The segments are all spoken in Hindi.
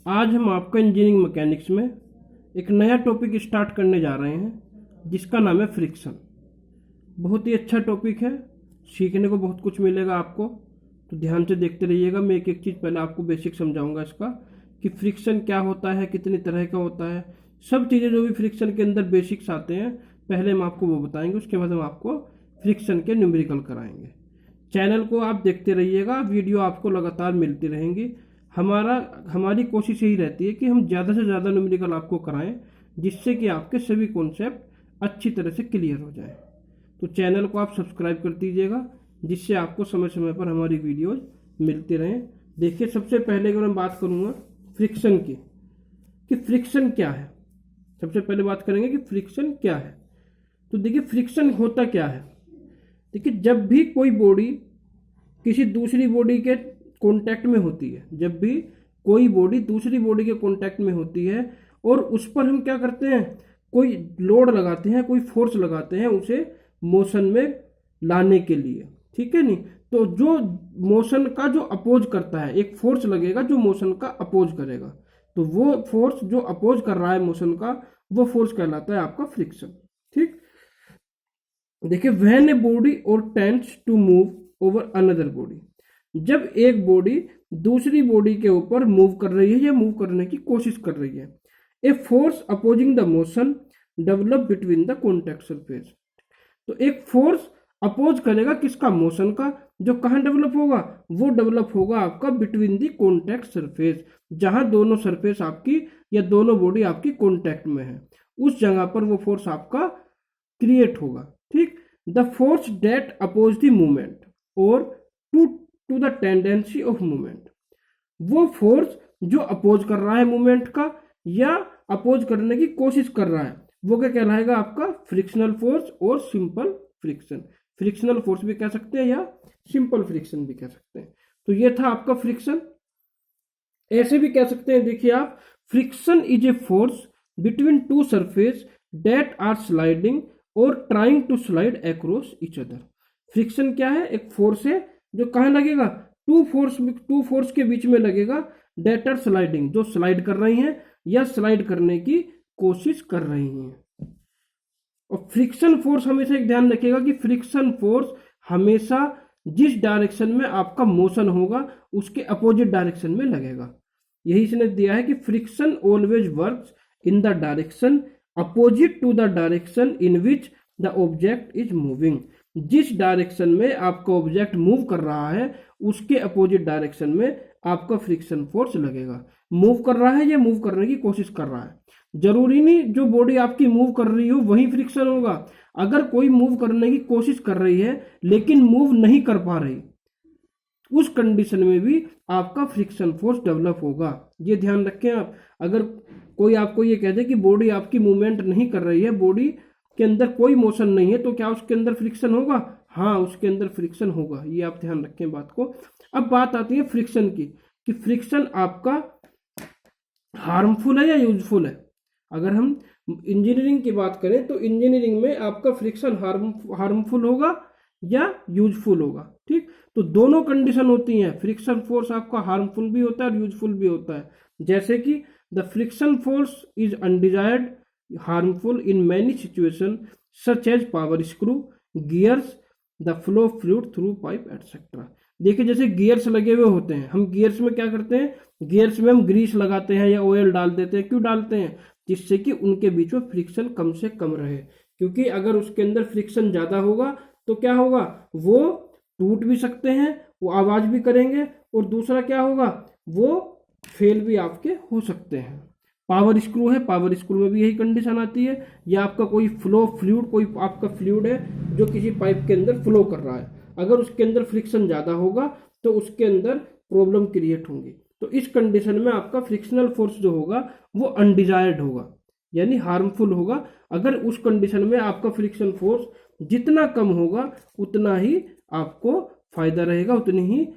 आज हम आपका इंजीनियरिंग मैकेनिक्स में एक नया टॉपिक स्टार्ट करने जा रहे हैं जिसका नाम है फ्रिक्शन। बहुत ही अच्छा टॉपिक है, सीखने को बहुत कुछ मिलेगा आपको, तो ध्यान से देखते रहिएगा। मैं एक एक चीज़ पहले आपको बेसिक समझाऊंगा इसका कि फ्रिक्शन क्या होता है, कितनी तरह का होता है, सब चीज़ें जो भी फ्रिक्शन के अंदर बेसिक्स आते हैं पहले हम आपको वो बताएंगे, उसके बाद हम आपको फ्रिक्शन के न्यूमेरिकल कराएंगे। चैनल को आप देखते रहिएगा, वीडियो आपको लगातार मिलती रहेंगी। हमारी कोशिश यही रहती है कि हम ज़्यादा से ज़्यादा न्यूमेरिकल आपको कराएं जिससे कि आपके सभी कॉन्सेप्ट अच्छी तरह से क्लियर हो जाए। तो चैनल को आप सब्सक्राइब कर दीजिएगा जिससे आपको समय समय पर हमारी वीडियोज मिलती रहें। देखिए, सबसे पहले अगर मैं बात करूँगा फ्रिक्शन की कि फ्रिक्शन क्या है, सबसे पहले बात करेंगे कि फ्रिक्शन क्या है। तो देखिए, फ्रिक्शन होता क्या है। देखिए, जब भी कोई बॉडी किसी दूसरी बॉडी के कांटेक्ट में होती है, जब भी कोई बॉडी दूसरी बॉडी के कांटेक्ट में होती है और उस पर हम क्या करते हैं, कोई लोड लगाते हैं, कोई फोर्स लगाते हैं उसे मोशन में लाने के लिए, ठीक है नहीं। तो जो मोशन का जो अपोज करता है, एक फोर्स लगेगा जो मोशन का अपोज करेगा, तो वो फोर्स जो अपोज कर रहा है मोशन का, वो फोर्स कहलाता है आपका फ्रिक्शन। ठीक, देखिए, व्हेन ए बॉडी और tends to move over another body, जब एक बॉडी दूसरी बॉडी के ऊपर मूव कर रही है या मूव करने की कोशिश कर रही है, a force opposing the motion develop between the contact surface. तो एक फोर्स अपोज करेगा किसका, मोशन का, जो कहाँ डेवलप होगा, वो डेवलप होगा आपका बिटवीन दी कॉन्टैक्ट सरफेस, जहां दोनों सरफेस आपकी या दोनों बॉडी आपकी कॉन्टैक्ट में है, उस जगह पर वो फोर्स आपका क्रिएट होगा। ठीक, the force that oppose the movement or to the tendency of movement, वो फोर्स जो अपोज कर रहा है मूवमेंट का या अपोज करने की कोशिश कर रहा है, वो क्या कहलाएगा आपका फ्रिक्शनल फोर्स और सिंपल फ्रिक्शन। फ्रिक्शनल फोर्स भी कह सकते हैं या सिंपल फ्रिक्शन भी कह सकते हैं। तो ये था आपका फ्रिक्शन। ऐसे भी कह सकते हैं, देखिए आप, friction is a force between two surface that are sliding or trying to slide across each other. Friction क्या है, एक फोर्स है जो कहाँ लगेगा, टू फोर्स के बीच में लगेगा, दैट आर स्लाइडिंग, जो स्लाइड कर रही हैं या स्लाइड करने की कोशिश कर रही हैं। और फ्रिक्शन फोर्स हमेशा एक ध्यान रखिएगा कि फ्रिक्शन फोर्स हमेशा जिस डायरेक्शन में आपका मोशन होगा उसके अपोजिट डायरेक्शन में लगेगा। यही इसने दिया है कि friction always works in the direction opposite to the direction in which the object is moving. जिस डायरेक्शन में आपका ऑब्जेक्ट मूव कर रहा है उसके अपोजिट डायरेक्शन में आपका फ्रिक्शन फोर्स लगेगा। मूव कर रहा है या मूव करने की कोशिश कर रहा है, जरूरी नहीं जो बॉडी आपकी मूव कर रही हो वही फ्रिक्शन होगा। अगर कोई मूव करने की कोशिश कर रही है लेकिन मूव नहीं कर पा रही, उस कंडीशन में भी आपका फ्रिक्शन फोर्स डेवलप होगा। ये ध्यान रखें आप। अगर कोई आपको ये कह दे कि बॉडी आपकी मूवमेंट नहीं कर रही है, बॉडी के अंदर कोई मोशन नहीं है, तो क्या उसके अंदर फ्रिक्शन होगा? हाँ, उसके अंदर फ्रिक्शन होगा। ये आप ध्यान रखें बात को। अब बात आती है फ्रिक्शन की कि फ्रिक्शन आपका हार्मफुल है या यूजफुल है। अगर हम इंजीनियरिंग की बात करें तो इंजीनियरिंग में आपका फ्रिक्शन हार्मफुल होगा या यूजफुल होगा। ठीक, तो दोनों कंडीशन होती हैं। फ्रिक्शन फोर्स आपका हार्मफुल भी होता है और यूजफुल भी होता है। जैसे कि the friction force is undesired harmful in many situation such as power screw, gears, the flow of fluid through pipe etcetera. देखिए, जैसे गियर्स लगे हुए होते हैं, हम गियर्स में क्या करते हैं, गियर्स में हम ग्रीस लगाते हैं या ऑयल डाल देते हैं। क्यों डालते हैं? जिससे कि उनके बीच में फ्रिक्शन कम से कम रहे, क्योंकि अगर उसके अंदर फ्रिक्शन ज़्यादा होगा तो क्या होगा, वो टूट भी सकते हैं, वो आवाज़ भी करेंगे, और दूसरा क्या होगा, वो फेल भी आपके हो सकते हैं। पावर स्क्रू है, पावर स्क्रू में भी यही कंडीशन आती है। या आपका कोई फ्लो फ्लूइड, कोई आपका फ्लूइड है जो किसी पाइप के अंदर फ्लो कर रहा है, अगर उसके अंदर फ्रिक्शन ज़्यादा होगा तो उसके अंदर प्रॉब्लम क्रिएट होंगी। तो इस कंडीशन में आपका फ्रिक्शनल फोर्स जो होगा वो अनडिजायर्ड होगा, यानी हार्मफुल होगा। अगर उस कंडीशन में आपका फ्रिक्शन फोर्स जितना कम होगा उतना ही आपको फायदा रहेगा, उतनी ही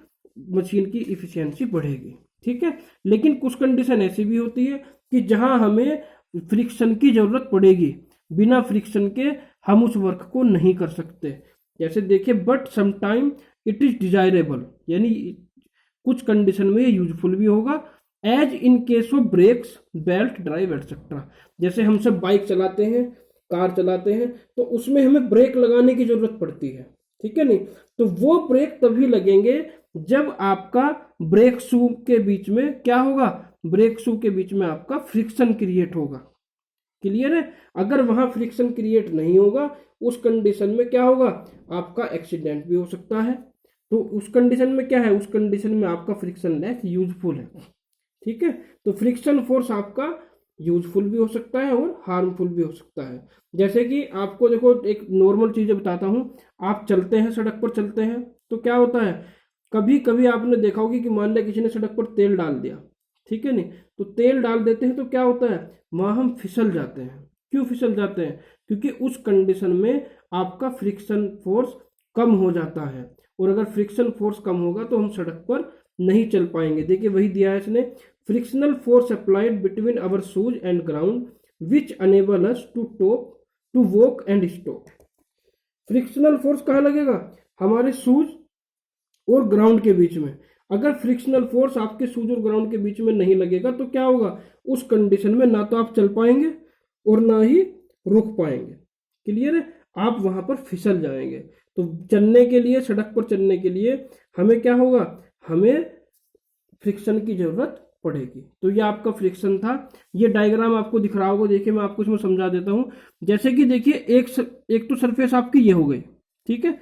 मशीन की इफिशियंसी बढ़ेगी। ठीक है, लेकिन कुछ कंडीशन ऐसी भी होती है कि जहां हमें फ्रिक्शन की जरूरत पड़ेगी, बिना फ्रिक्शन के हम उस वर्क को नहीं कर सकते। जैसे देखिए, but sometime it is desirable, यानी कुछ कंडीशन में ये यूजफुल भी होगा as in case of brakes, belt drive etcetera. जैसे हम सब बाइक चलाते हैं, कार चलाते हैं, तो उसमें हमें ब्रेक लगाने की जरूरत पड़ती है, ठीक है नहीं? तो वो ब्रेक तभी लगेंगे जब आपका ब्रेक शू के बीच में क्या होगा, ब्रेक शू के बीच में आपका फ्रिक्शन क्रिएट होगा। क्लियर है? अगर वहां फ्रिक्शन क्रिएट नहीं होगा, उस कंडीशन में क्या होगा, आपका एक्सीडेंट भी हो सकता है। तो उस कंडीशन में क्या है, उस कंडीशन में आपका फ्रिक्शन लेस यूजफुल है, ठीक है? तो फ्रिक्शन फोर्स आपका यूजफुल भी हो सकता है और हार्मफुल भी हो सकता है। जैसे कि आपको देखो एक नॉर्मल चीज़ बताता हूँ, आप चलते हैं, सड़क पर चलते हैं, तो क्या होता है, कभी कभी आपने देखा होगा कि मान लिया किसी ने सड़क पर तेल डाल दिया, ठीक है नहीं? तो तेल डाल देते हैं तो क्या होता है, वहाँ हम फिसल जाते हैं। क्यों फिसल जाते हैं? क्योंकि उस कंडीशन में आपका फ्रिक्शन फोर्स कम हो जाता है, और अगर फ्रिक्शन फोर्स कम होगा तो हम सड़क पर नहीं चल पाएंगे। देखिए वही दिया है इसने, frictional force applied between our shoes and ground which enable us to walk and stop. Frictional force कहाँ लगेगा, हमारे शूज और ग्राउंड के बीच में। अगर फ्रिक्शनल फोर्स आपके शूज और ग्राउंड के बीच में नहीं लगेगा तो क्या होगा, उस कंडीशन में ना तो आप चल पाएंगे और ना ही रुक पाएंगे। क्लियर है? आप वहां पर फिसल जाएंगे। तो चलने के लिए, सड़क पर चलने के लिए हमें क्या होगा, हमें फ्रिक्शन की जरूरत पड़ेगी। तो ये आपका फ्रिक्शन था। ये डायग्राम आपको दिख रहा होगा, देखिए मैं आपको इसमें समझा देता हूँ। जैसे कि देखिए एक तो सरफेस आपकी ये हो गई, ठीक है,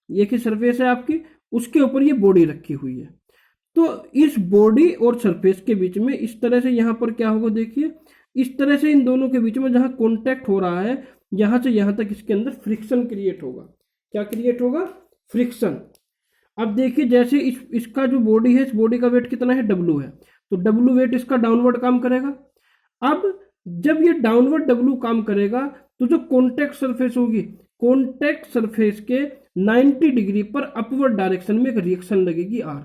ये की सरफेस है आपकी, उसके ऊपर ये बॉडी रखी हुई है। तो इस बॉडी और सरफेस के बीच में इस तरह से यहाँ पर क्या होगा, देखिए इस तरह से इन दोनों के बीच में जहां कॉन्टैक्ट हो रहा है, यहां से यहां तक इसके अंदर फ्रिक्शन क्रिएट होगा। क्या क्रिएट होगा, फ्रिक्शन। अब देखिए जैसे इसका जो बॉडी है, इस बॉडी का वेट कितना है, W है, तो W वेट इसका डाउनवर्ड काम करेगा। अब जब ये डाउनवर्ड W काम करेगा तो जो कॉन्टैक्ट सरफेस होगी, कॉन्टैक्ट सरफेस के 90 डिग्री पर अपवर्ड डायरेक्शन में एक रिएक्शन लगेगी R।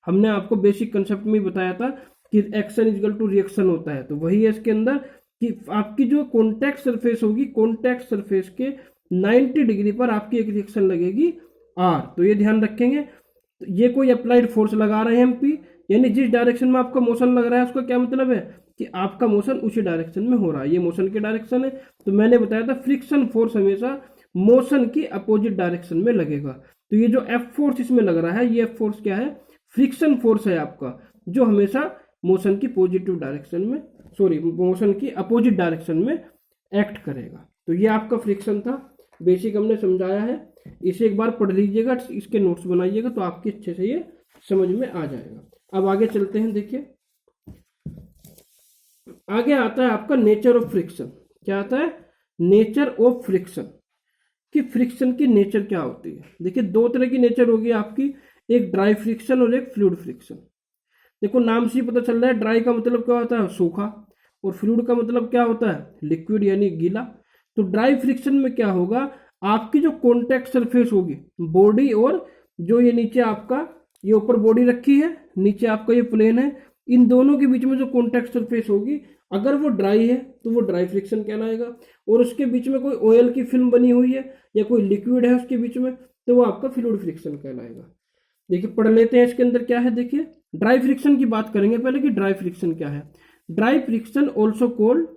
हमने आपको बेसिक कंसेप्ट में बताया था कि एक्शन इजल टू रिएक्शन होता है, तो वही है इसके अंदर कि आपकी जो कॉन्टैक्ट सरफेस होगी, कॉन्टैक्ट सरफेस के 90 डिग्री पर आपकी एक रिएक्शन लगेगी R। तो ये ध्यान रखेंगे। ये कोई अप्लाइड फोर्स लगा रहे हैं MP, यानी जिस डायरेक्शन में आपका मोशन लग रहा है उसका क्या मतलब है कि आपका मोशन उसी डायरेक्शन में हो रहा है, ये मोशन की डायरेक्शन है। तो मैंने बताया था फ्रिक्शन फोर्स हमेशा मोशन की अपोजिट डायरेक्शन में लगेगा। तो ये जो F फोर्स इसमें लग रहा है, ये F फोर्स क्या है, फ्रिक्शन फोर्स है आपका, जो हमेशा मोशन की पॉजिटिव डायरेक्शन में, सॉरी मोशन की अपोजिट डायरेक्शन में एक्ट करेगा। तो ये आपका फ्रिक्शन था, बेसिक हमने समझाया है। इसे एक बार पढ़ लीजिएगा, इसके नोट्स बनाइएगा तो आपके अच्छे से ये समझ में आ जाएगा। अब आगे चलते हैं। देखिए आगे आता है आपका नेचर ऑफ फ्रिक्शन। क्या आता है, नेचर ऑफ फ्रिक्शन, कि फ्रिक्शन की नेचर क्या होती है। देखिए दो तरह की नेचर होगी आपकी, एक ड्राई फ्रिक्शन और एक फ्लूइड फ्रिक्शन। देखो नाम से ही पता चल रहा है, ड्राई का मतलब क्या होता है, सूखा, और फ्लूइड का मतलब क्या होता है, लिक्विड यानी गीला। तो ड्राई फ्रिक्शन में क्या होगा, आपकी जो कॉन्टैक्ट सरफेस होगी बॉडी और जो ये नीचे आपका ये ऊपर बॉडी रखी है, नीचे आपका ये प्लेन है, इन दोनों के बीच में जो कॉन्टैक्ट सरफेस होगी, अगर वो ड्राई है तो वो ड्राई फ्रिक्शन कहलाएगा, और उसके बीच में कोई ऑयल की फिल्म बनी हुई है या कोई लिक्विड है उसके बीच में, तो वो आपका फ्लूइड फ्रिक्शन कहलाएगा। देखिए पढ़ लेते हैं इसके अंदर क्या है। देखिए ड्राई फ्रिक्शन की बात करेंगे पहले कि ड्राई फ्रिक्शन क्या है। Dry friction also called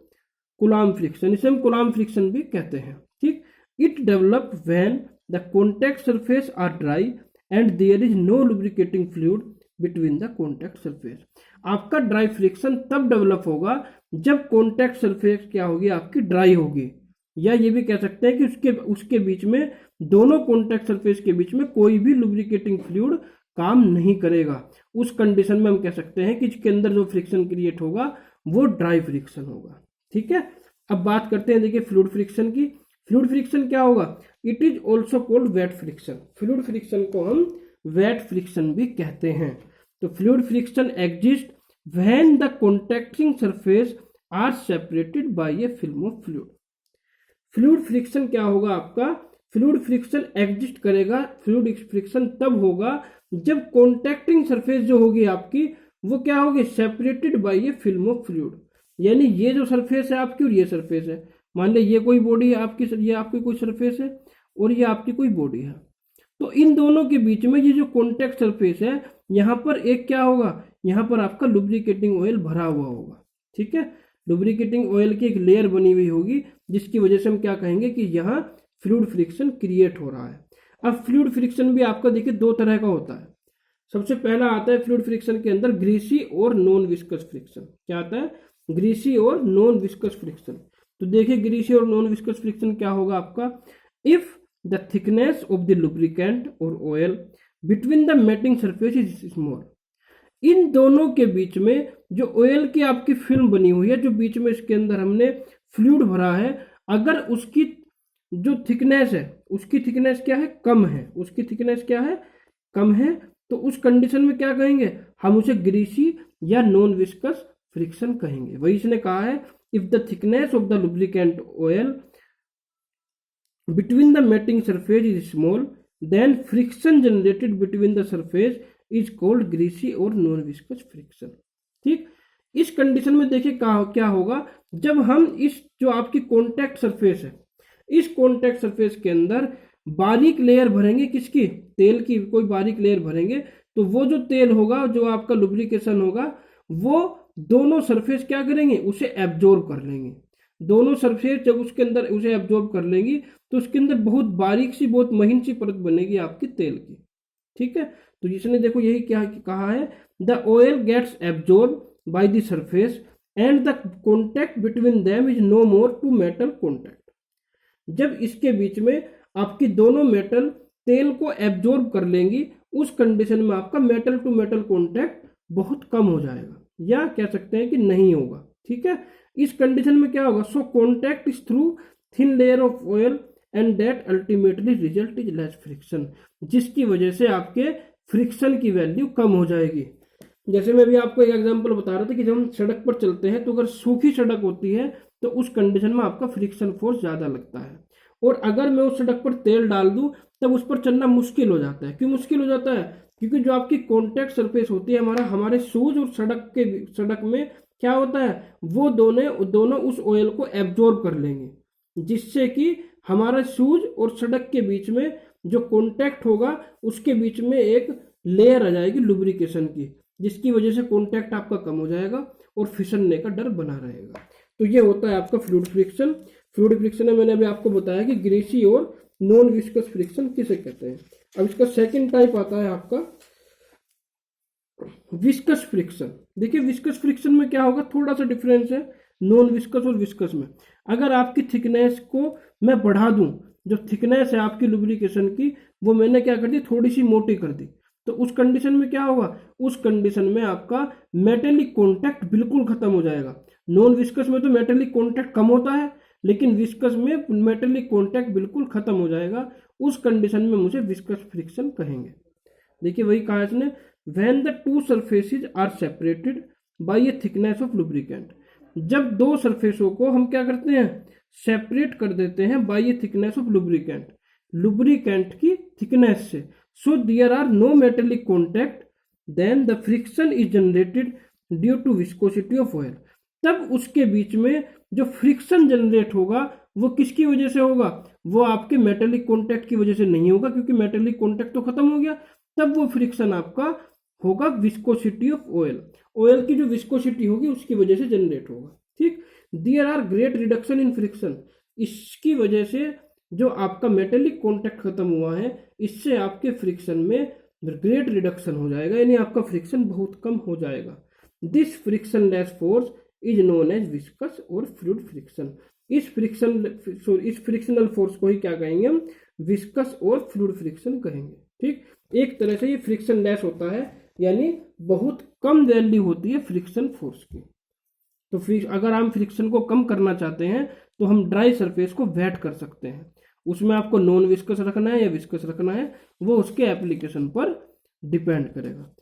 Coulomb friction, इसे हम कूलाम्ब फ्रिक्शन भी कहते हैं, ठीक। It develop when the contact surface are dry and there is no lubricating fluid between the contact surface. आपका ड्राई फ्रिक्शन तब डेवलप होगा जब कॉन्टैक्ट सरफेस क्या होगी, आपकी ड्राई होगी, या ये भी कह सकते हैं कि उसके बीच में, दोनों कॉन्टैक्ट सरफेस के बीच में कोई भी लुब्रिकेटिंग फ्लूइड काम नहीं करेगा। उस कंडीशन में हम कह सकते हैं कि इसके अंदर जो फ्रिक्शन क्रिएट होगा वो ड्राई फ्रिक्शन होगा, ठीक है। अब बात करते हैं देखिए फ्लूइड फ्रिक्शन की। फ्लूइड फ्रिक्शन क्या होगा, it is also called wet friction. Fluid friction को हम वेट फ्रिक्शन भी कहते हैं। तो fluid friction exist when the contacting surface are separated by a film of fluid. Fluid friction क्या होगा आपका, फ्लूइड फ्रिक्शन एग्जिस्ट करेगा, फ्लूइड फ्रिक्शन तब होगा जब कॉन्टैक्टिंग सरफेस जो होगी आपकी वो क्या होगी, separated by a film of fluid. यानी ये जो सरफेस है आपकी और ये सरफेस है, मान लीजिए ये कोई बॉडी है आपकी, ये आपकी कोई सरफेस है और ये आपकी कोई बॉडी है, तो इन दोनों के बीच में ये जो कॉन्टैक्ट सरफेस है यहाँ पर एक क्या होगा, यहाँ पर आपका लुब्रिकेटिंग ऑयल भरा हुआ होगा, ठीक है। लुब्रिकेटिंग ऑयल की एक लेयर बनी हुई होगी, जिसकी वजह से हम क्या कहेंगे कि यहाँ फ्लूइड फ्रिक्शन क्रिएट हो रहा है। अब फ्लूइड फ्रिक्शन भी आपका देखिए दो तरह का होता है। सबसे पहला आता है फ्लूइड फ्रिक्शन के अंदर greasy or non viscous friction. क्या आता है, greasy or non viscous friction. तो देखिए greasy or non viscous friction क्या होगा आपका, if the thickness of the lubricant or oil between the mating surface is small, इन दोनों के बीच में जो ऑयल की आपकी फिल्म बनी हुई है, जो बीच में इसके अंदर हमने फ्लूइड भरा है, अगर उसकी जो थिकनेस है, उसकी थिकनेस क्या है, कम है, उसकी थिकनेस क्या है, कम है, तो उस कंडीशन में क्या कहेंगे, हम उसे ग्रीसी या नॉन विस्कस फ्रिक्शन कहेंगे। वही इसने कहा है, if the thickness of the lubricant oil between the mating surface is small, then friction generated between the surface is called greasy or non viscous friction. ठीक, इस कंडीशन में देखिए क्या होगा, जब हम इस जो आपकी कॉन्टैक्ट सरफेस है, इस कॉन्टैक्ट सरफेस के अंदर बारीक लेयर भरेंगे, किसकी, तेल की कोई बारीक लेयर भरेंगे, तो वो जो तेल होगा, जो आपका लुब्रिकेशन होगा, वो दोनों सरफेस क्या करेंगे, उसे एब्जॉर्ब कर लेंगे। दोनों सरफेस जब उसके अंदर उसे एब्जॉर्ब कर लेंगी, तो उसके अंदर बहुत बारीक सी, बहुत महीन सी परत बनेगी आपकी तेल की। ठीक है, तो इसने देखो यही क्या कहा है, the oil gets absorb by the surface and the contact between them is no more to metal contact. जब इसके बीच में आपकी दोनों मेटल तेल को एब्जॉर्ब कर लेंगी, उस कंडीशन में आपका मेटल टू मेटल कॉन्टैक्ट बहुत कम हो जाएगा, या कह सकते हैं कि नहीं होगा। ठीक है, इस कंडीशन में क्या होगा, so contact is through thin layer of oil and that ultimately result is less friction, जिसकी वजह से आपके फ्रिक्शन की वैल्यू कम हो जाएगी। जैसे मैं अभी आपको एक एग्जांपल बता रहा था कि जब हम सड़क पर चलते हैं, तो अगर सूखी सड़क होती है तो उस कंडीशन में आपका फ्रिक्शन फोर्स ज़्यादा लगता है, और अगर मैं उस सड़क पर तेल डाल दूं तब उस पर चलना मुश्किल हो जाता है। क्यों मुश्किल हो जाता है, क्योंकि जो आपकी कॉन्टैक्ट सरफेस होती है हमारे शूज और सड़क में क्या होता है, वो दोनों उस ऑयल को एब्जॉर्ब कर लेंगे, जिससे कि हमारा शूज और सड़क के बीच में जो कॉन्टैक्ट होगा, उसके बीच में एक लेयर आ जाएगी लुब्रिकेशन की, जिसकी वजह से कॉन्टैक्ट आपका कम हो जाएगा और फिसलने का डर बना रहेगा। तो ये होता है आपका फ्लूइड फ्रिक्शन। फ्लूइड फ्रिक्शन में मैंने अभी आपको बताया कि greasy or non viscous friction किसे कहते हैं। अब इसका सेकंड टाइप आता है आपका विस्कस फ्रिक्शन। देखिए विस्कस फ्रिक्शन में क्या होगा, थोड़ा सा डिफरेंस है नॉन विस्कस और विस्कस में। अगर आपकी थिकनेस को मैं बढ़ा दूं, जो थिकनेस है आपकी लुब्रिकेशन की, वो मैंने क्या कर दी, थोड़ी सी मोटी कर दी, तो उस कंडीशन में क्या होगा, उस कंडीशन में आपका मेटेलिक कॉन्टैक्ट बिल्कुल खत्म हो जाएगा। नॉन विस्कस में तो मेटेलिक कॉन्टैक्ट कम होता है, लेकिन विस्कस में मेटेलिक कॉन्टैक्ट बिल्कुल खत्म हो जाएगा। उस कंडीशन में मुझे विस्कस फ्रिक्शन कहेंगे। देखिए वही कहा इसने, when the two surfaces are separated by a thickness of lubricant. जब दो सरफेसों को हम क्या करते हैं, सेपरेट कर देते हैं by a thickness of lubricant, lubricant की थिकनेस से, so there are no metallic contact, then the friction is generated due to viscosity of oil. तब उसके बीच में जो फ्रिक्शन जनरेट होगा वो किसकी वजह से होगा, वो आपके मेटेलिक कॉन्टैक्ट की वजह से नहीं होगा, क्योंकि मेटेलिक कॉन्टैक्ट तो खत्म हो गया। तब वो फ्रिक्शन आपका होगा विस्कोसिटी ऑफ ऑयल, ऑयल की जो विस्कोसिटी होगी उसकी वजह से जनरेट होगा। ठीक, there are great reduction in friction, इसकी वजह से जो आपका मेटेलिक कॉन्टैक्ट खत्म हुआ है, इससे आपके फ्रिक्शन में ग्रेट रिडक्शन हो जाएगा, यानी आपका फ्रिक्शन बहुत कम हो जाएगा। This friction less force is known as viscous or fluid friction. इस फ्रिक्शनल फोर्स को ही क्या कहेंगे हम, विस्कस और फ्लूइड फ्रिक्शन कहेंगे। ठीक, एक तरह से ये फ्रिक्शन लेस होता है, यानी बहुत कम वैल्यू होती है फ्रिक्शन फोर्स की। तो अगर हम फ्रिक्शन को कम करना चाहते हैं तो हम ड्राई सरफेस को वेट कर सकते हैं। उसमें आपको नॉन विस्कस रखना है या विस्कस रखना है, वो उसके एप्लीकेशन पर डिपेंड करेगा।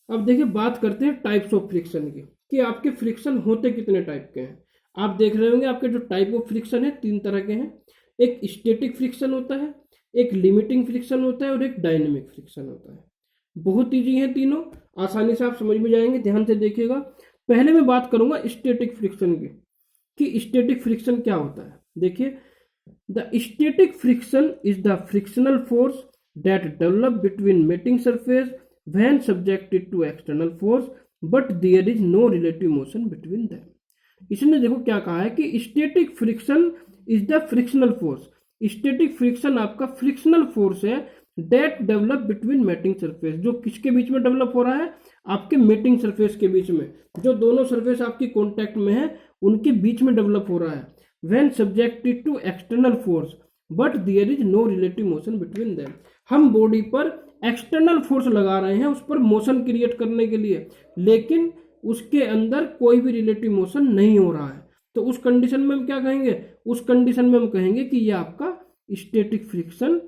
अब देखिए बात करते हैं टाइप्स ऑफ फ्रिक्शन की, कि आपके फ्रिक्शन होते कितने टाइप के हैं। आप देख रहे होंगे आपके जो टाइप ऑफ फ्रिक्शन है तीन तरह के हैं। एक स्टैटिक फ्रिक्शन होता है, एक लिमिटिंग फ्रिक्शन होता है, और एक डायनेमिक फ्रिक्शन होता है। बहुत ईजी है तीनों, आसानी से आप समझ में जाएंगे, ध्यान से देखिएगा। पहले मैं बात करूंगा स्टैटिक फ्रिक्शन की, कि स्टैटिक फ्रिक्शन क्या होता है। देखिए, the static friction is the frictional force that develop between mating surface when subjected to external force but there is no relative motion between them. इसने देखो क्या कहा है कि static friction is the frictional force. Static friction आपका फ्रिक्शनल फोर्स है that develop between mating surface. जो किसके बीच में डेवलप हो रहा है? आपके मेटिंग सरफेस के बीच में। जो दोनों सरफेस आपकी कॉन्टैक्ट में है उनके बीच में डेवलप हो रहा है। When subjected to external force but there is no relative motion between them. हम बॉडी पर एक्सटर्नल फोर्स लगा रहे हैं उस पर मोशन क्रिएट करने के लिए, लेकिन उसके अंदर कोई भी रिलेटिव मोशन नहीं हो रहा है। तो उस कंडीशन में हम क्या कहेंगे? उस कंडीशन में हम कहेंगे कि यह आपका स्टैटिक फ्रिक्शन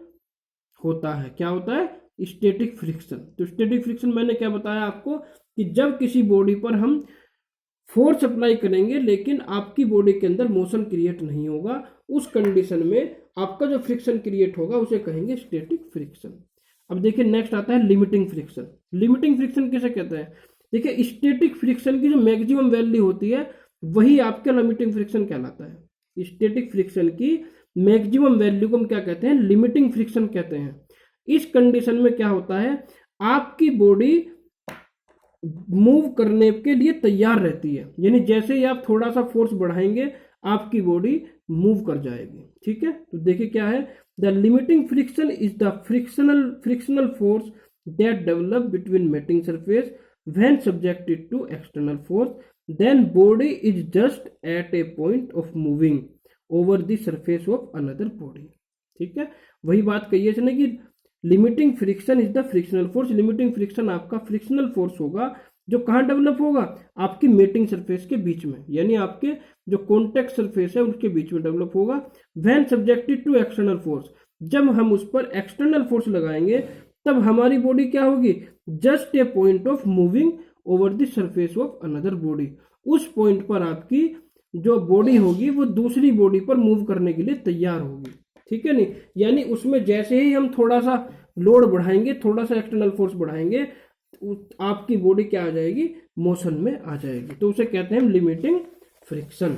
होता है। क्या होता है? Static friction. तो स्टैटिक फ्रिक्शन मैंने क्या बताया आपको कि जब किसी बॉडी पर हम फोर्स अप्लाई करेंगे लेकिन आपकी बॉडी के अंदर मोशन क्रिएट नहीं होगा, उस कंडीशन में आपका जो फ्रिक्शन क्रिएट होगा उसे कहेंगे स्टैटिक फ्रिक्शन। अब देखिए नेक्स्ट आता है लिमिटिंग फ्रिक्शन। लिमिटिंग फ्रिक्शन किसे कहते हैं? देखिए स्टैटिक फ्रिक्शन की जो मैक्सिमम वैल्यू होती है वही आपका लिमिटिंग फ्रिक्शन कहलाता है। स्टैटिक फ्रिक्शन की मैक्सिमम वैल्यू को हम क्या कहते हैं? लिमिटिंग फ्रिक्शन कहते हैं। इस कंडीशन में क्या होता है? आपकी बॉडी मूव करने के लिए तैयार रहती है, यानी जैसे ही आप थोड़ा सा फोर्स बढ़ाएंगे आपकी बॉडी मूव कर जाएगी। ठीक है, तो देखिए क्या है, the limiting friction is the frictional force that develop between mating surface when subjected to external force, then body is just at a point of moving over the surface of another body. ठीक है, वही बात कही है इसने कि limiting friction is the frictional force. Limiting friction आपका फ्रिक्शनल फोर्स होगा जो कहाँ डेवलप होगा? आपकी मेटिंग सरफेस के बीच में, यानी आपके जो कॉन्टेक्ट सरफेस है उसके बीच में डेवलप होगा। When subjected to external force, जब हम उस पर एक्सटर्नल फोर्स लगाएंगे तब हमारी बॉडी क्या होगी? Just a point of moving over the surface of another body. उस पॉइंट पर आपकी जो बॉडी होगी वो दूसरी बॉडी पर मूव करने के लिए तैयार होगी। ठीक है नहीं, यानी उसमें जैसे ही हम थोड़ा सा लोड बढ़ाएंगे, थोड़ा सा एक्सटर्नल फोर्स बढ़ाएंगे, आपकी बॉडी क्या आ जाएगी? मोशन में आ जाएगी। तो उसे कहते हैं लिमिटिंग फ्रिक्शन।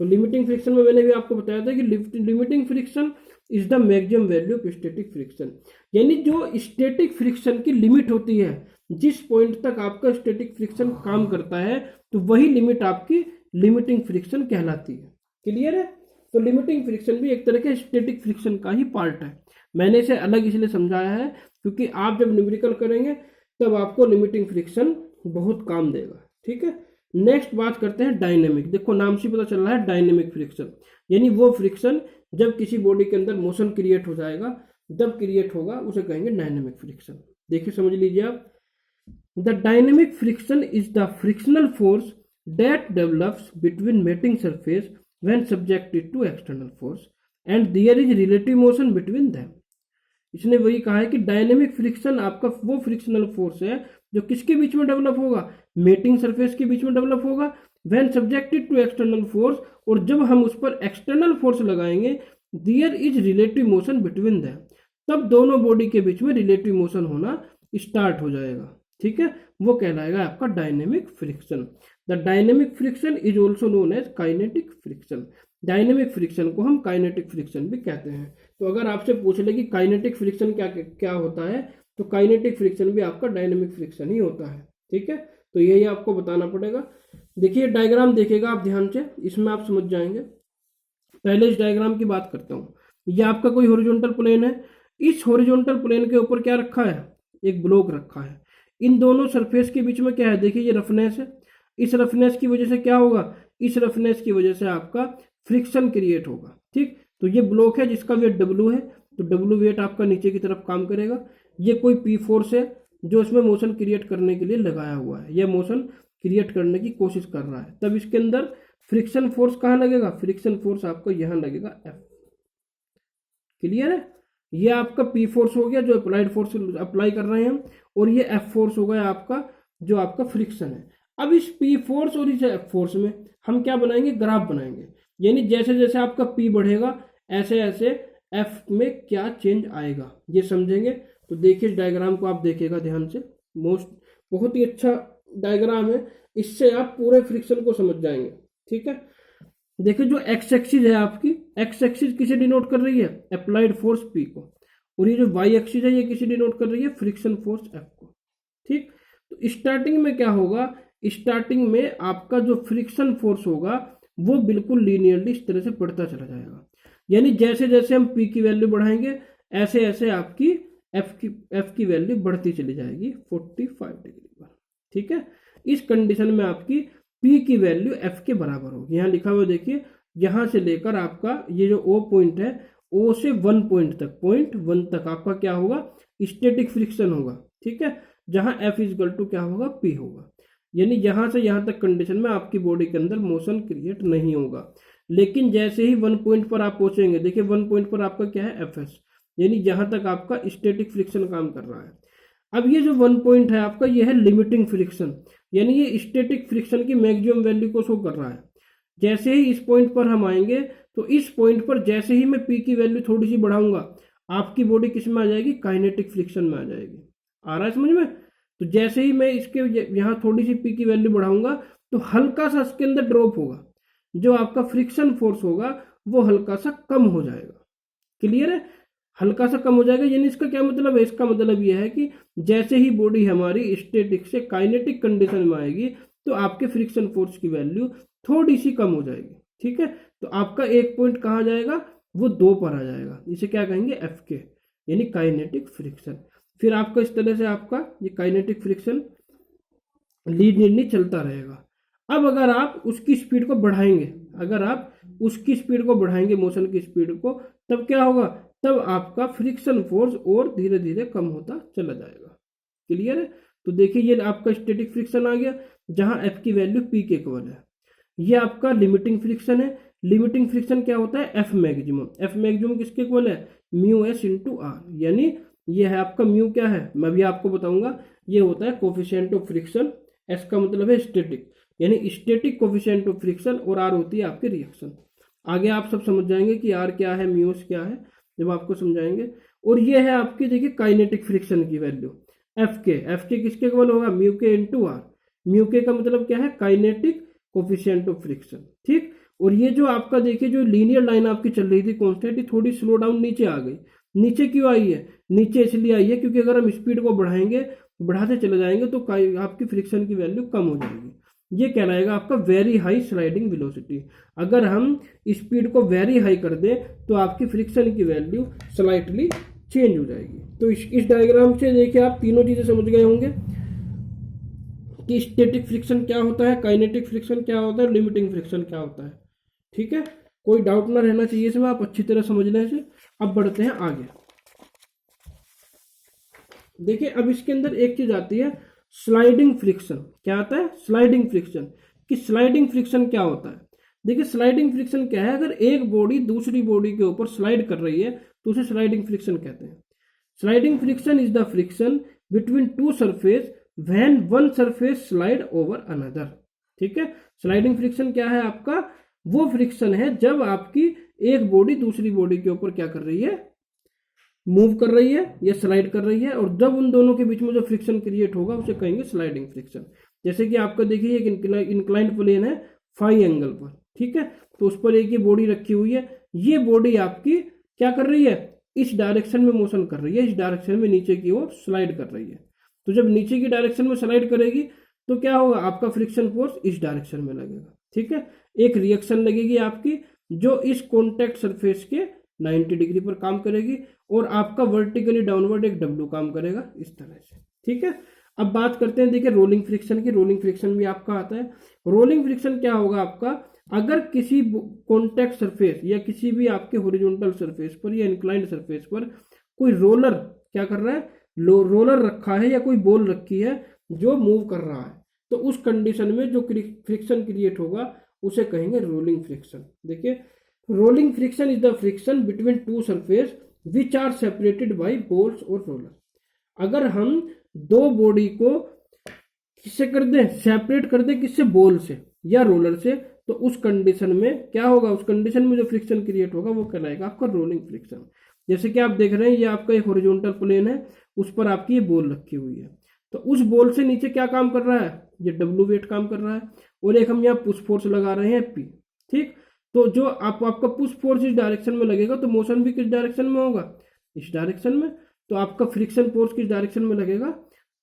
तो लिमिटिंग फ्रिक्शन में मैंने भी आपको बताया था कि limiting friction is the maximum value of static friction, यानी जो स्टैटिक फ्रिक्शन की लिमिट होती है, जिस पॉइंट तक आपका स्टैटिक फ्रिक्शन काम करता है, तो वही लिमिट आपकी लिमिटिंग फ्रिक्शन कहलाती है। क्लियर है? तो लिमिटिंग फ्रिक्शन भी एक तरह के स्टैटिक फ्रिक्शन का ही पार्ट है। मैंने इसे अलग इसलिए समझाया है क्योंकि आप जब न्यूमेरिकल करेंगे तब आपको लिमिटिंग फ्रिक्शन बहुत काम देगा। ठीक है, नेक्स्ट बात करते हैं डायनेमिक। देखो नाम से पता चल रहा है डायनेमिक फ्रिक्शन, यानी वो फ्रिक्शन जब किसी बॉडी के अंदर मोशन क्रिएट हो जाएगा, जब क्रिएट होगा उसे कहेंगे डायनेमिक फ्रिक्शन। देखिए समझ लीजिए आप, the dynamic friction is the frictional force that develops between mating surface when subjected to external force and there is relative motion between them। इसने वही कहा है कि डायनेमिक फ्रिक्शन आपका वो फ्रिक्शनल फोर्स है जो किसके बीच में डेवलप होगा? मेटिंग सरफेस के बीच में डेवलप होगा when subjected to external force, और जब हम उस पर एक्सटर्नल फोर्स लगाएंगे there is relative motion between them, तब दोनों बॉडी के बीच में रिलेटिव मोशन होना स्टार्ट हो जाएगा। ठीक है, वो कहलाएगा आपका dynamic friction. The dynamic friction is also known as kinetic friction. Dynamic friction को हम काइनेटिक फ्रिक्शन भी कहते हैं। तो अगर आपसे पूछ ले कि काइनेटिक फ्रिक्शन क्या क्या होता है, तो काइनेटिक फ्रिक्शन भी आपका डायनेमिक फ्रिक्शन ही होता है। ठीक है, तो यही आपको बताना पड़ेगा। देखिए डायग्राम देखेगा आप ध्यान से, इसमें आप समझ जाएंगे। पहले इस डायग्राम की बात करता हूँ। ये आपका कोई हॉरिजॉन्टल प्लेन है, इस हॉरिजॉन्टल प्लेन के ऊपर क्या रखा है? एक ब्लॉक रखा है। इन दोनों सरफेस के बीच में क्या है? देखिए ये रफनेस है। इस रफनेस की वजह से क्या होगा? इस रफनेस की वजह से आपका फ्रिक्शन क्रिएट होगा। ठीक, तो ये ब्लॉक है जिसका वेट W है, तो W वेट आपका नीचे की तरफ काम करेगा। ये कोई P फोर्स है जो इसमें मोशन क्रिएट करने के लिए लगाया हुआ है, यह मोशन क्रिएट करने की कोशिश कर रहा है। तब इसके अंदर फ्रिक्शन फोर्स कहाँ लगेगा? फ्रिक्शन फोर्स आपको यहाँ लगेगा F। क्लियर है? ये आपका P फोर्स हो गया जो अप्लाइड फोर्स अप्लाई कर रहे हैं, और ये F फोर्स हो गया आपका जो आपका फ्रिक्शन है। अब इस P फोर्स और इस F फोर्स में हम क्या बनाएंगे? ग्राफ बनाएंगे, यानी जैसे जैसे आपका P बढ़ेगा ऐसे ऐसे F में क्या चेंज आएगा, ये समझेंगे। तो देखिए इस डायग्राम को आप देखिएगा ध्यान से, बहुत ही अच्छा डायग्राम है, इससे आप पूरे फ्रिक्शन को समझ जाएंगे। ठीक है, देखिए जो एक्स एक्सिस है आपकी, एक्स एक्सिस किसे डिनोट कर रही है? अप्लाइड फोर्स P को, और ये जो वाई एक्सिस है ये किसे डिनोट कर रही है? फ्रिक्शन फोर्स F को। ठीक। तो स्टार्टिंग में क्या होगा, स्टार्टिंग में आपका जो फ्रिक्शन फोर्स होगा वो बिल्कुल लीनियरली इस तरह से बढ़ता चला जाएगा, यानी जैसे जैसे हम पी की वैल्यू बढ़ाएंगे ऐसे ऐसे आपकी एफ की वैल्यू बढ़ती चली जाएगी 45 डिग्री पर। ठीक है, इस कंडीशन में आपकी पी की वैल्यू एफ के बराबर होगी। यहाँ लिखा हुआ देखिए, यहाँ से लेकर आपका ये जो ओ पॉइंट है, ओ से 1 पॉइंट तक, पॉइंट 1 तक आपका क्या होगा, स्टैटिक फ्रिक्शन होगा। ठीक है, जहां F इजगल टू क्या होगा, P होगा, यानी यहां से यहां तक कंडीशन में आपकी बॉडी के अंदर मोशन क्रिएट नहीं होगा। लेकिन जैसे ही 1 पॉइंट पर आप पहुंचेंगे, देखिए 1 पॉइंट पर आपका क्या है, Fs, यानी जहां तक आपका स्टैटिक फ्रिक्शन काम कर रहा है। अब ये जो 1 पॉइंट है आपका, ये है लिमिटिंग फ्रिक्शन, यानी ये स्टैटिक फ्रिक्शन की मैक्सिमम वैल्यू को शो कर रहा है। जैसे ही इस पॉइंट पर हम आएंगे, तो इस पॉइंट पर जैसे ही मैं P की वैल्यू थोड़ी सी बढ़ाऊंगा, आपकी बॉडी किस में आ जाएगी, काइनेटिक फ्रिक्शन में आ जाएगी। आ रहा है समझ में? तो जैसे ही मैं इसके यहाँ थोड़ी सी P की वैल्यू बढ़ाऊंगा, तो हल्का सा इसके अंदर ड्रॉप होगा, जो आपका फ्रिक्शन फोर्स होगा वो हल्का सा कम हो जाएगा। क्लियर है? हल्का सा कम हो जाएगा, यानी इसका क्या मतलब है, इसका मतलब यह है कि जैसे ही बॉडी हमारी स्टैटिक से काइनेटिक कंडीशन में आएगी, तो आपके फ्रिक्शन फोर्स की वैल्यू थोड़ी सी कम हो जाएगी। ठीक है, तो आपका एक पॉइंट कहाँ जाएगा, वो 2 पर आ जाएगा, इसे क्या कहेंगे, एफ के, यानी काइनेटिक फ्रिक्शन। फिर आपका इस तरह से आपका ये काइनेटिक फ्रिक्शन लीनियरली चलता रहेगा। अब अगर आप उसकी स्पीड को बढ़ाएंगे, अगर आप उसकी स्पीड को बढ़ाएंगे, मोशन की स्पीड को, तब क्या होगा, तब आपका फ्रिक्शन फोर्स और धीरे धीरे कम होता चला जाएगा। क्लियर है? तो देखिए ये आपका स्टैटिक फ्रिक्शन आ गया, जहां एफ की वैल्यू पी के इक्वल है। ये आपका लिमिटिंग फ्रिक्शन है। लिमिटिंग फ्रिक्शन क्या होता है, एफ मैक्सिमम। एफ मैक्सिमम किसके इक्वल है, म्यू एस इंटू आर, यानी ये है आपका म्यू क्या है, मैं भी आपको बताऊंगा, ये होता है कोफिशिएंट ऑफ फ्रिक्शन। एस का मतलब है स्टैटिक, यानी स्टैटिक कोफिशिएंट ऑफ फ्रिक्शन, और आर होती है आपकी रिएक्शन। आगे आप सब समझ जाएंगे कि आर क्या है, म्यू एस क्या है, जब आपको समझाएंगे। और ये है आपकी देखिए काइनेटिक फ्रिक्शन की वैल्यू, एफ के किसके इक्वल होगा, म्यू के इंटू आर। म्यू के का मतलब क्या है, काइनेटिक कोफिशिएंट ऑफ फ्रिक्शन। ठीक, और ये जो आपका देखिए जो लीनियर लाइन आपकी चल रही थी कांस्टेंट, थोड़ी स्लो डाउन नीचे आ गई। नीचे क्यों आई है, नीचे इसलिए आई है क्योंकि अगर हम स्पीड को बढ़ाएंगे, बढ़ाते चले जाएंगे, तो आपकी फ्रिक्शन की वैल्यू कम हो जाएगी। ये कहलाएगा आपका वेरी हाई स्लाइडिंग वेलोसिटी। अगर हम स्पीड को वेरी हाई कर दें, तो आपकी फ्रिक्शन की वैल्यू स्लाइटली चेंज हो जाएगी। तो इस डायग्राम से देखिए आप तीनों चीजें समझ गए होंगे कि स्टैटिक फ्रिक्शन क्या होता है, काइनेटिक फ्रिक्शन क्या होता है, लिमिटिंग फ्रिक्शन क्या होता है। ठीक है, कोई डाउट ना रहना चाहिए इसमें, आप अच्छी तरह समझ लें इसे। अब बढ़ते हैं आगे। देखिए अब इसके अंदर एक चीज आती है, स्लाइडिंग फ्रिक्शन। क्या आता है, स्लाइडिंग फ्रिक्शन। कि स्लाइडिंग फ्रिक्शन क्या होता है, देखिए स्लाइडिंग फ्रिक्शन क्या है, अगर एक बॉडी दूसरी बॉडी के ऊपर स्लाइड कर रही है, तो उसे स्लाइडिंग फ्रिक्शन कहते हैं। Sliding friction is the friction between two surface when one surface slide over another. ठीक है, स्लाइडिंग फ्रिक्शन क्या है आपका, वो फ्रिक्शन है जब आपकी एक बॉडी दूसरी बॉडी के ऊपर क्या कर रही है, मूव कर रही है या स्लाइड कर रही है, और जब उन दोनों के बीच में जो फ्रिक्शन क्रिएट होगा उसे कहेंगे स्लाइडिंग फ्रिक्शन। जैसे कि आपका देखिए एक इंक्लाइंड प्लेन है फाई एंगल पर, ठीक है, तो उस पर एक ये बॉडी रखी हुई है, ये बॉडी आपकी क्या कर रही है, इस डायरेक्शन में मोशन कर रही है, इस डायरेक्शन में नीचे की ओर स्लाइड कर रही है। तो जब नीचे की डायरेक्शन में स्लाइड करेगी, तो क्या होगा, आपका फ्रिक्शन फोर्स इस डायरेक्शन में लगेगा। ठीक है, एक रिएक्शन लगेगी आपकी जो इस कॉन्टैक्ट सरफेस के 90 डिग्री पर काम करेगी, और आपका वर्टिकली डाउनवर्ड एक डब्ल्यू काम करेगा इस तरह से। ठीक है, अब बात करते हैं देखिए रोलिंग फ्रिक्शन की। रोलिंग फ्रिक्शन भी आपका आता है। रोलिंग फ्रिक्शन क्या होगा आपका, अगर किसी कॉन्टैक्ट सरफेस या किसी भी आपके हॉरिजॉन्टल सरफेस पर या इंक्लाइंड सरफेस पर कोई रोलर क्या कर रहा है, रोलर रखा है या कोई बॉल रखी है जो मूव कर रहा है, तो उस कंडीशन में जो फ्रिक्शन क्रिएट होगा उसे कहेंगे रोलिंग फ्रिक्शन। देखिए rolling friction is the friction between two surface which are separated by balls or roller. अगर हम दो बॉडी को किससे कर दें, सेपरेट कर दें, किससे, बॉल से या रोलर से, तो उस कंडीशन में क्या होगा, उस कंडीशन में जो फ्रिक्शन क्रिएट होगा वो कहलाएगा आपका रोलिंग फ्रिक्शन। जैसे कि आप देख रहे हैं ये आपका एक हॉरिजॉन्टल प्लेन है, उस पर आपकी ये बॉल रखी हुई है, तो उस बॉल से नीचे क्या काम कर रहा है, ये डब्ल्यू वेट काम कर रहा है, और एक हम यहाँ पुश फोर्स लगा रहे हैं पी। ठीक, तो जो आपका पुश फोर्स इस डायरेक्शन में लगेगा, तो मोशन भी किस डायरेक्शन में होगा, इस डायरेक्शन में। तो आपका फ्रिक्शन फोर्स किस डायरेक्शन में लगेगा,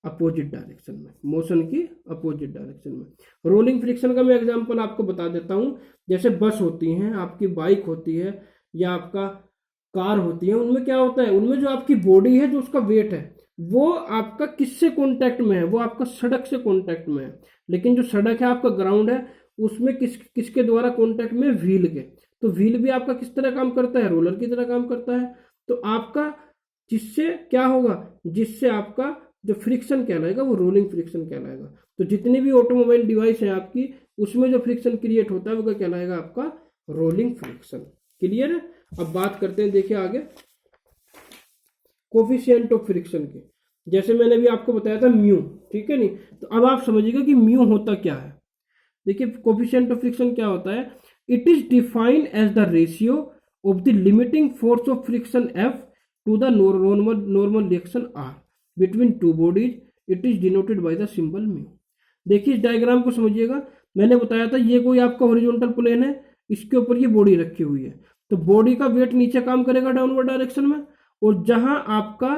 अपोजिट डायरेक्शन में, मोशन की अपोजिट डायरेक्शन में। रोलिंग फ्रिक्शन का मैं एग्जांपल आपको बता देता हूँ। जैसे बस होती हैं, आपकी बाइक होती है, या आपका कार होती है, उनमें क्या होता है, उनमें जो आपकी बॉडी है, जो उसका वेट है, वो आपका किससे कांटेक्ट में है, वो आपका सड़क से कांटेक्ट में है। लेकिन जो सड़क है, आपका ग्राउंड है, उसमें किसके द्वारा कांटेक्ट में, व्हील के। तो व्हील भी आपका किस तरह काम करता है, रोलर की तरह काम करता है। तो आपका जिससे क्या होगा, जिससे आपका जो फ्रिक्शन कहलाएगा वो रोलिंग फ्रिक्शन कहलाएगा। तो जितनी भी ऑटोमोबाइल डिवाइस है आपकी, उसमें जो फ्रिक्शन क्रिएट होता है वो क्या कहलाएगा, आपका रोलिंग फ्रिक्शन। क्लियर है। अब बात करते हैं, देखिए आगे कोफिशिएंट ऑफ फ्रिक्शन के। जैसे मैंने भी आपको बताया था म्यू, ठीक है नहीं। तो अब आप समझिएगा कि म्यू होता क्या है। देखिए कोफिशिएंट ऑफ फ्रिक्शन क्या होता है, it is defined as the ratio of the limiting force of friction F to the normal reaction R between two bodies. It is denoted by the symbol mu. देखिए इस डायग्राम को समझिएगा। मैंने बताया था ये कोई आपका हॉरिजॉन्टल प्लेन है, इसके ऊपर ये बॉडी रखी हुई है। तो बॉडी का वेट नीचे काम करेगा डाउनवर्ड डायरेक्शन में, और जहां आपका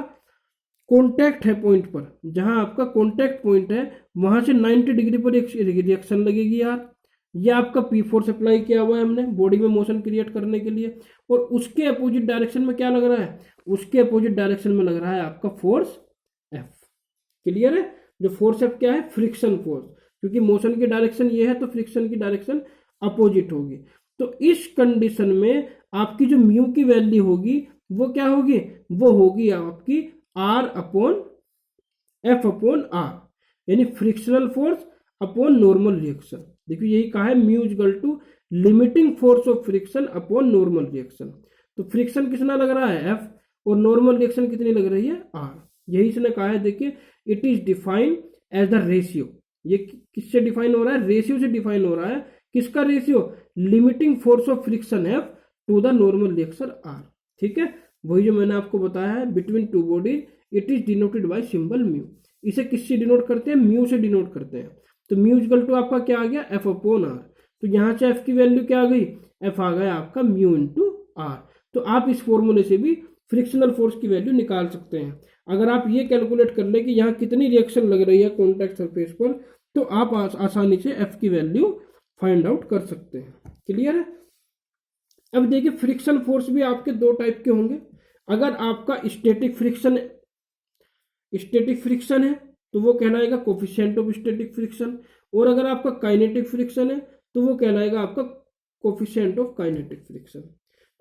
कॉन्टैक्ट है पॉइंट पर, जहां आपका कॉन्टैक्ट पॉइंट है, वहां से 90 डिग्री पर एक रिएक्शन लगेगी यार। ये आपका पी फोर्स अप्लाई किया हुआ है हमने बॉडी में मोशन क्रिएट करने के लिए, और उसके अपोजिट डायरेक्शन में क्या लग रहा है, उसके अपोजिट डायरेक्शन में लग रहा है आपका फोर्स एफ। क्लियर है। जो फोर्स एफ क्या है, फ्रिक्शन फोर्स, क्योंकि मोशन की डायरेक्शन ये है तो फ्रिक्शन की डायरेक्शन अपोजिट होगी। तो इस कंडीशन में आपकी जो म्यू की वैल्यू होगी वो क्या होगी, वो होगी आपकी r upon f upon r, यानी frictional force upon normal reaction. देखिए यही कहा है, mu equal to limiting force of friction upon normal reaction. तो फ्रिक्शन कितना लग रहा है, एफ, और नॉर्मल रिएक्शन कितनी लग रही है, आर। यही इसने कहा है। देखिए it is defined as the ratio. ये किससे डिफाइन हो रहा है, रेशियो से डिफाइन हो रहा है। किसका ratio, limiting force of friction F to the normal reaction R. ठीक है, वही जो मैंने आपको बताया है, between two bodies it is denoted by symbol mu. इसे किससे डिनोट करते हैं, म्यू से डिनोट करते हैं। तो म्यू इक्वल टू आपका क्या आ गया, एफ अपॉन आर। तो यहां से एफ की वैल्यू क्या आ गई, एफ आ गया आपका म्यू इंटू आर। तो आप इस फॉर्मूले से भी फ्रिक्शनल फोर्स की वैल्यू निकाल सकते हैं। अगर आप ये कैलकुलेट कर ले कि यहाँ कितनी रिएक्शन लग रही है कॉन्टैक्ट सरफेस पर, तो आप आसानी से एफ की वैल्यू फाइंड आउट कर सकते हैं। क्लियर है। अब देखिए फ्रिक्शन फोर्स भी आपके दो टाइप के होंगे। अगर आपका स्टैटिक फ्रिक्शन है तो वो कहलाएगा कोफिशिएंट ऑफ स्टैटिक फ्रिक्शन, और अगर आपका काइनेटिक फ्रिक्शन है तो वो कहलाएगा आपका कोफिशिएंट ऑफ काइनेटिक फ्रिक्शन।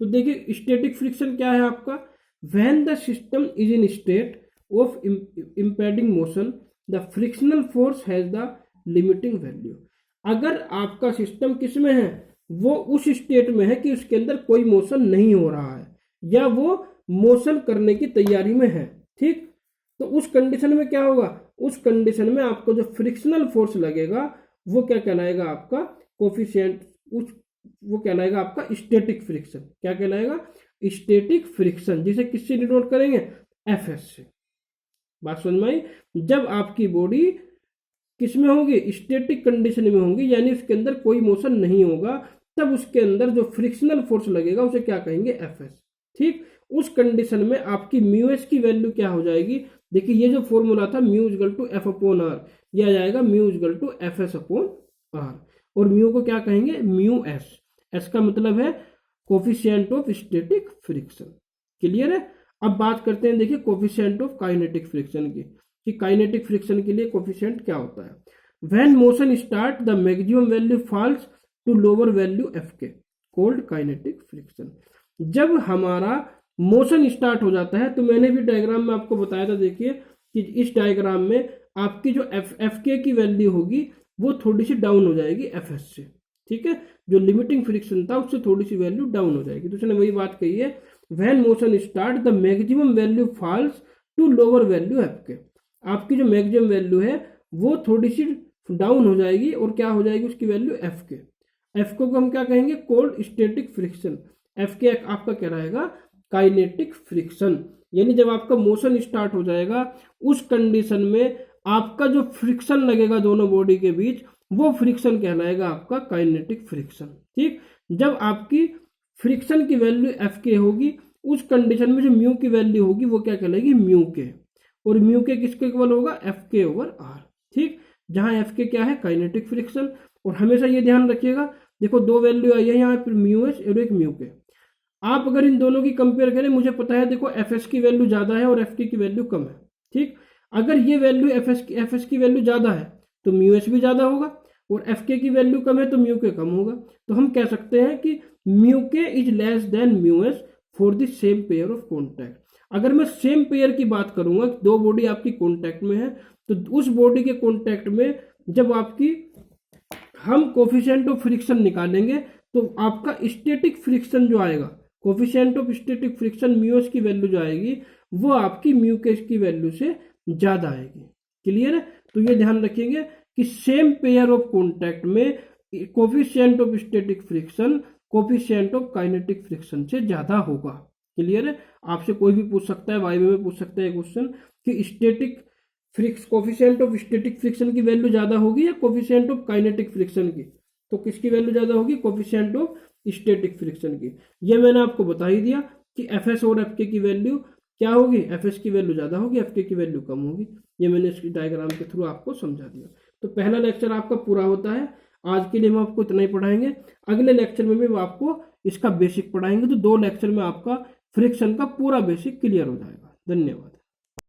तो देखिए स्टैटिक फ्रिक्शन क्या है आपका, when the system is in state of impeding motion the frictional force has the limiting value. अगर आपका सिस्टम किस में है, वो उस स्टेट में है कि उसके अंदर कोई मोशन नहीं हो रहा है, या वो मोशन करने की तैयारी में है। ठीक, तो उस कंडीशन में क्या होगा, उस कंडीशन में आपको जो फ्रिक्शनल फोर्स लगेगा वो क्या कहलाएगा, आपका कोफिशिएंट, वो कहलाएगा आपका स्टैटिक फ्रिक्शन। क्या कहलाएगा, स्टैटिक फ्रिक्शन, जिसे किससे डिनोट करेंगे, एफ एस से। बात समझ में आई। जब आपकी बॉडी किस में होगी, स्टैटिक कंडीशन में होगी, यानी उसके अंदर कोई मोशन नहीं होगा, तब उसके अंदर जो फ्रिक्शनल फोर्स लगेगा उसे क्या कहेंगे, एफ एस। ठीक, उस कंडीशन में आपकी म्यू एस की वैल्यू क्या हो जाएगी, देखिए ये जो फॉर्मूला था mu equal to F upon R, ये आ जाएगा mu equal to F S upon R, और म्यू को क्या कहेंगे, म्यू एस। एस का मतलब है coefficient of static friction. Clear है। अब बात करते हैं देखिए कोफिशिएंट ऑफ काइनेटिक फ्रिक्शन की, कि काइनेटिक फ्रिक्शन के लिए कोफिशिएंट क्या होता है। When motion start the maximum value falls to lower value F K, called kinetic friction. जब हमारा मोशन स्टार्ट हो जाता है, तो मैंने भी डायग्राम में आपको बताया था, देखिए कि इस डायग्राम में आपकी जो एफ के की वैल्यू होगी वो थोड़ी सी डाउन हो जाएगी एफ एस से। ठीक है, जो लिमिटिंग फ्रिक्शन था उससे थोड़ी सी वैल्यू डाउन हो जाएगी। तो उसने वही बात कही है, when motion start the maximum value falls to lower value F K. आपकी जो मैक्सिमम वैल्यू है वो थोड़ी सी डाउन हो जाएगी, और क्या हो जाएगी उसकी वैल्यू एफ के। एफ को हम क्या कहेंगे, कोल्ड स्टैटिक फ्रिक्शन। एफ के आपका क्या रहेगा, काइनेटिक फ्रिक्शन। यानी जब आपका मोशन स्टार्ट हो जाएगा, उस कंडीशन में आपका जो फ्रिक्शन लगेगा दोनों बॉडी के बीच, वो फ्रिक्शन कहलाएगा आपका काइनेटिक फ्रिक्शन। ठीक, जब आपकी फ्रिक्शन की वैल्यू एफ के होगी, उस कंडीशन में जो म्यू की वैल्यू होगी वो क्या कहलाएगी, म्यू के। और म्यू के किसके इक्वल होगा, एफ के ओवर आर। ठीक, जहां एफ के क्या है, काइनेटिक फ्रिक्शन। और हमेशा ये ध्यान रखिएगा, देखो दो वैल्यू आई है यहाँ पर, म्यू एस और एक म्यू के। आप अगर इन दोनों की कंपेयर करें, मुझे पता है देखो एफ एस की वैल्यू ज्यादा है और एफ के की वैल्यू कम है। ठीक, अगर ये वैल्यू एफ एस की वैल्यू ज्यादा है तो म्यू एस भी ज्यादा होगा, और एफ के की वैल्यू कम है तो म्यू के कम होगा। तो हम कह सकते हैं कि म्यू के is less than mu S for the same pair of contact. अगर मैं सेम पेयर की बात करूंगा, दो बॉडी आपकी कॉन्टैक्ट में है, तो उस बॉडी के कॉन्टैक्ट में जब आपकी हम कोफिशिएंट ऑफ फ्रिक्शन निकालेंगे तो आपका स्टैटिक फ्रिक्शन जो आएगा, coefficient of static friction mu S की वैल्यू जो आएगी वो आपकी म्यू के की वैल्यू से ज्यादा आएगी। क्लियर है? तो ये ध्यान रखेंगे कि सेम पेयर ऑफ कॉन्टैक्ट में coefficient of static friction coefficient of kinetic friction से ज्यादा होगा। क्लियर है? आपसे कोई भी पूछ सकता है, वाइवा में पूछ सकता है क्वेश्चन कि static coefficient of static friction की वैल्यू ज्यादा होगी या कोफिशिएंट ऑफ काइनेटिक फ्रिक्शन की, तो किसकी वैल्यू ज्यादा होगी, कोफिशिएंट ऑफ स्टैटिक फ्रिक्शन की। ये मैंने आपको बता ही दिया कि एफ एस और एफ के की वैल्यू क्या होगी, एफ एस की वैल्यू ज्यादा होगी, एफ के की वैल्यू कम होगी। ये मैंने इसकी डायग्राम के थ्रू आपको समझा दिया। तो पहला लेक्चर आपका पूरा होता है। आज के लिए हम आपको इतना ही पढ़ाएंगे, अगले लेक्चर में भी आपको इसका बेसिक पढ़ाएंगे। तो 2 लेक्चर में आपका फ्रिक्शन का पूरा बेसिक क्लियर हो जाएगा। धन्यवाद।